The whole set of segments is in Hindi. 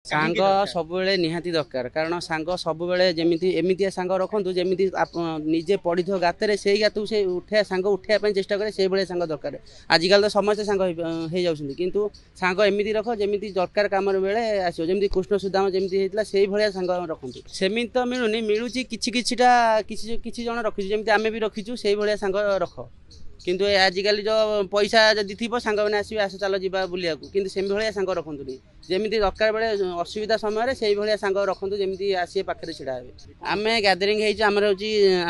सांग सब निहाती दरकार कारण सांग सब जमी एमती सांग रखु जमी निजे पढ़ी गाତରେ से गातु से उठे सांग उठाई चेष्टा करे से भाई सांग दरकार आजिकल तो समस्त सांग हो जाऊँ किंतु सांग एमती रख जमी दरकार कम बेले आसो जमी कृष्ण सुदाम जमी होता से भाया सांग रखु सेमती तो मिलूनी मिलूँ किटा किसी जन रखी जमी आम भी रखीचु से भाया सांग रख किंतु आजिकल जो पैसा जदि थी सांग मैंने आसो आस चल जा बुलिया किंतु से भाया सांग रखुनी जमी दरकार बेले असुविधा समय से भाया सांग रखु जमी आसी पाखे छिड़ा हे आम गैदरिंग आम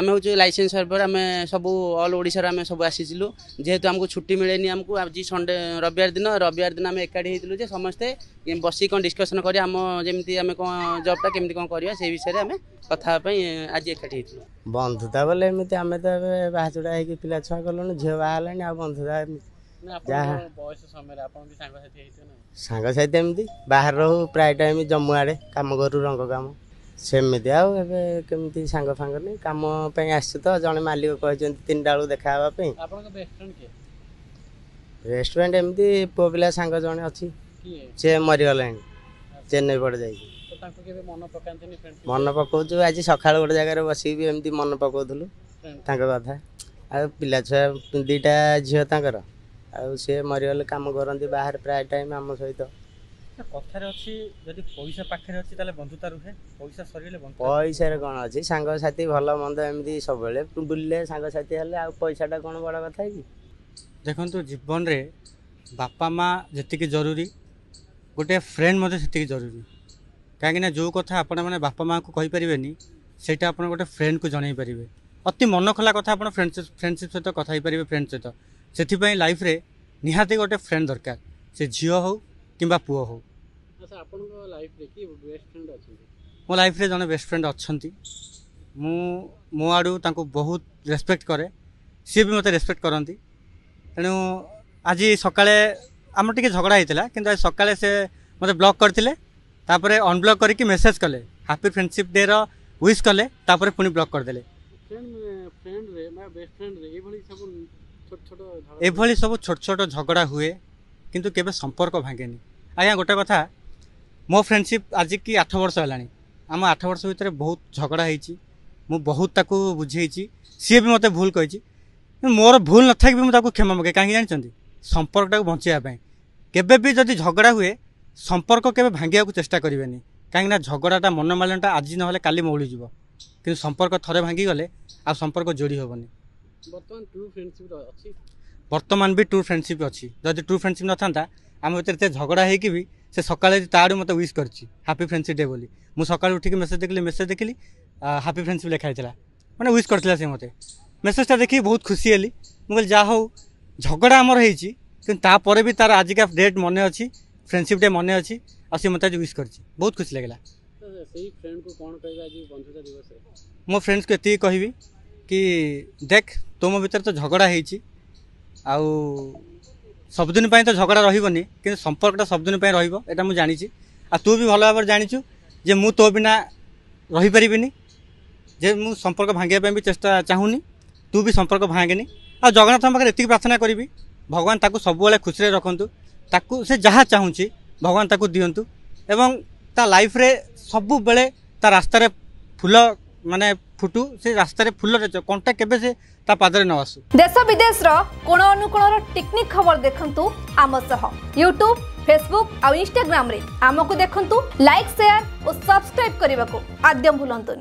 हूँ लाइसेंस सर्वर आम सब ऑल ओडिशा आम सब आसीलु जेहेतु आमको छुट्टी मिलेनी आमको आज संडे रविवार दिन आम एकाठी होती समस्ते बस कौन डिस्कसन कर जमी आम कौन जॉबटा केमती कौन करवा से विषय में कथापी आज एकाठी होती बंधुता बोले एमती आम तो बाहाचुड़ा हो पिला छुआ कलुन झील बाहर आ बंधुता सांग साथी एमती बाहर रहू प्राय टाइम जम्मू आड़े कम करूँ रंग काम सेमती आमती सांग फांग नहीं कम आस तो जड़े मालिक कहते 3टा बेलू देखापी रेस्टोरेंट एमती पुओ पिला सांग जड़े अच्छी सी मरीगला चेन्नई पड़े जाइए मन पकाऊ आज सका गोटे जगह बस एमती मन पकाउलु कथा आ पिला छुआ 2टा झील तर सी मरीगले कम करती बाहर प्राय टाइम आम सहित पैसा कौन अच्छी सांग साथी भल मंद एमती सब बुले सांग साथी पैसाटा कौन बड़ कथा कि देखो जीवन रे बापा माँ जी जरूरी गोटे फ्रेंड मत से जरूरी कहीं जो कथा आपण मैंने बापा माँ को कहींपारे से आप गोटे फ्रेंड को जन पारे अति मन खोला कथा आप फ्रेंडशिप सहित कथा हो पारे फ्रेंड सहित से लाइफ रे निहाती गोटे फ्रेंड दरकार से झील हो कि पुओ हो मो लाइफ रे जने बेस्ट फ्रेंड अच्छा मो आड़ू बहुत रेस्पेक्ट करे सी भी मत रेस्पेक्ट करती तेणु आज सकाळे आम टे झगड़ा होता कि सकाळे से मत ब्लॉक करते तापर अनब्लॉक करके मेसेज कले हैप्पी फ्रेंडशिप डे रो विश कले तापर पुणी ब्लॉक करदेले एभली सब छोट छोट झगड़ा हुए किंतु केबे संपर्क भांगेनी आज्ञा गोटे कथा मो फ्रेंडशिप आज की 8 वर्ष है आम 8 वर्ष भितर बहुत झगड़ा होती मु बहुत ताकू बुझे सी भी मत भूल कही मोर भूल न था भी मुझे क्षमा मगे कहीं जानते संपर्कटा बचाई केबे भी जदि झगड़ा हुए संपर्क केबे भांगिया को चेष्टा करेंगे कहीं झगड़ाटा मन मालनटा आज ना काली मौली जीव कि संपर्क थरे भांगी गले आ संपर्क जोड़ी हेनी बर्तमान भी ट्रू फ्रेंडशिप अच्छी जदि ट्रू फ्रेंडशिप न था आम भर झगड़ा होगी भी से सकाଳେ ताड़ू मत विश कर हैप्पी फ्रेंडशिप डे बोली मु सकाळु उठिक मेसेज देखली हैप्पी फ्रेंडशिप लिखाई मैंने विश करथिला से मते मेसेजटा देखी बहुत खुशी हेली मुझे जा हो झगड़ा आमर होती कि भी तार आज का डेट मन अच्छी फ्रेंडशिप डे मन अच्छी और सी मत आज विश कर बहुत खुशी लगे मो फ्रेंड्स को ये कहबी कि देख तुम भीतर तो झगड़ा होती सबुदिन तो झगड़ा रही कि संपर्कटा सबुदिन रहा मुझे जानी आ तू भी भल भाव जाचु जे मु तो बिना रही पारिनी जे मु संपर्क भांगे भी चेष्टा चाहूनी तू भी संपर्क भांगेनी आ जगन्नाथ पाखे ये प्रार्थना करी भगवान ताकू सब खुशी रखु ताकू से जहाँ चाहूँगी भगवान ताकू दिंतु एवं ता लाइफ रे सब बेले ता रास्तार फूल माने फुटू से रास्तार फूल कंटा केबे से ता पादरे न आसू देश विदेश रो कोण अनुकोण टेक्निक खबर देखंतु आम सह यूट्यूब फेसबुक और इंस्टाग्राम रे आमको देखंतु लाइक शेयर और सब्सक्राइब करने को आद्यम भूलंतुनी।